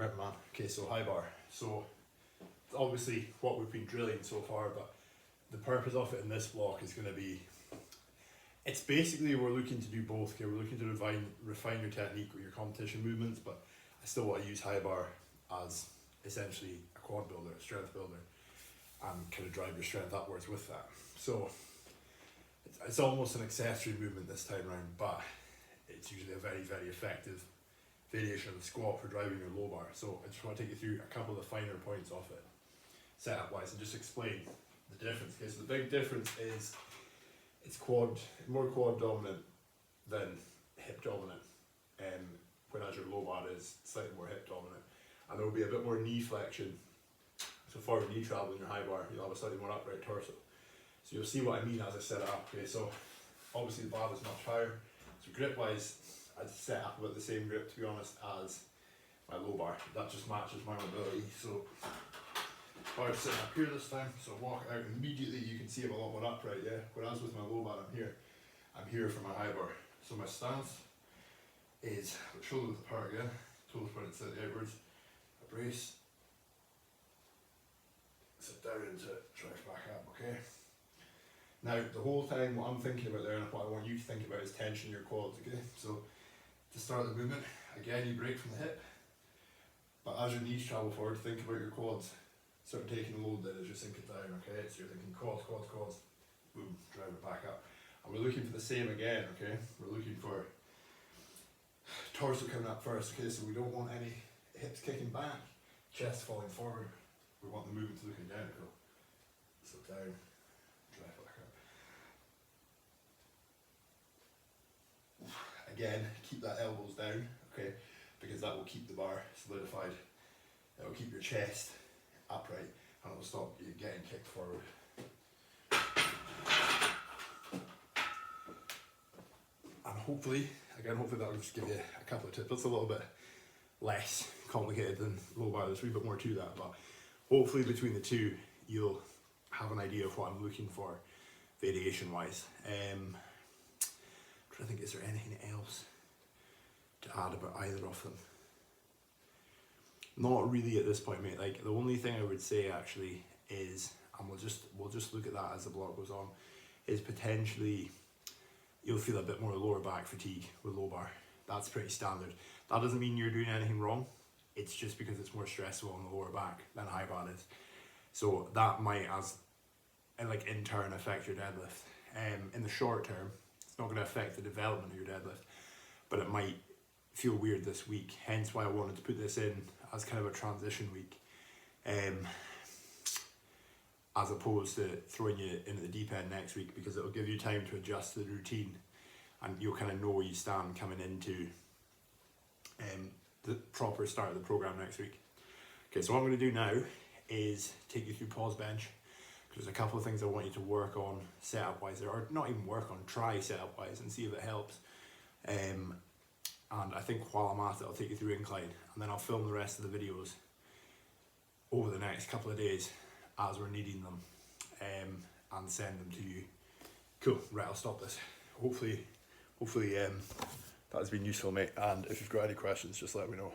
Right, man. Okay, so high bar. So it's obviously what we've been drilling so far, but the purpose of it in this block is going to be, it's basically we're looking to do both. Okay, we're looking to refine your technique with your competition movements, but I still want to use high bar as essentially a quad builder, a strength builder, and kind of drive your strength upwards with that. So it's almost an accessory movement this time around, but it's usually a very, very effective variation of the squat for driving your low bar. So I just want to take you through a couple of the finer points of it, setup wise, and just explain the difference. Okay, so the big difference is it's more quad dominant than hip dominant, whereas your low bar is slightly more hip dominant. And there will be a bit more knee flexion, so forward knee travel in your high bar, you'll have a slightly more upright torso. So you'll see what I mean as I set it up. Okay, so obviously the bar is much higher, so grip wise I'd set up about the same grip, to be honest, as my low bar. That just matches my mobility. So bar's sitting up here this time, so walk out immediately, you can see I'm a lot more upright, yeah? Whereas with my low bar I'm here for my high bar. So my stance is shoulder width apart again, toes pointed slightly outwards, a brace, sit down into it, drive back up, okay? Now the whole time what I'm thinking about there and what I want you to think about is tension in your quads, okay? So to start the movement, again you break from the hip, but as your knees travel forward, think about your quads. Start taking the load then as you sink it down, okay? So you're thinking quads, quads, quads, boom, drive it back up. And we're looking for the same again, okay? We're looking for torso coming up first, okay? So we don't want any hips kicking back, chest falling forward. We want the movement to look identical. So down, drive back up. Again, keep that elbows down, okay? Because that will keep the bar solidified. It will keep your chest upright and it will stop you getting kicked forward. And hopefully that will just give you a couple of tips. It's a little bit less complicated than low bar, there's a wee bit more to that, but hopefully between the two you'll have an idea of what I'm looking for variation wise. I'm trying to think, is there anything else to add about either of them? Not really at this point, mate. Like the only thing I would say actually is, and we'll just look at that as the block goes on, is potentially you'll feel a bit more lower back fatigue with low bar. That's pretty standard. That doesn't mean you're doing anything wrong. It's just because it's more stressful on the lower back than high bar is. So that might, in turn, affect your deadlift. In the short term, it's not going to affect the development of your deadlift, but it might feel weird this week. Hence why I wanted to put this in as kind of a transition week, as opposed to throwing you into the deep end next week, because it'll give you time to adjust to the routine and you'll kind of know where you stand coming into the proper start of the program next week. Okay, so what I'm going to do now is take you through pause bench, because there's a couple of things I want you to work on setup wise, or not even work on, try setup wise and see if it helps. And I think while I'm at it, I'll take you through incline, and then I'll film the rest of the videos over the next couple of days as we're needing them, and send them to you. Cool, right, I'll stop this. Hopefully that has been useful, mate, and if you've got any questions, just let me know.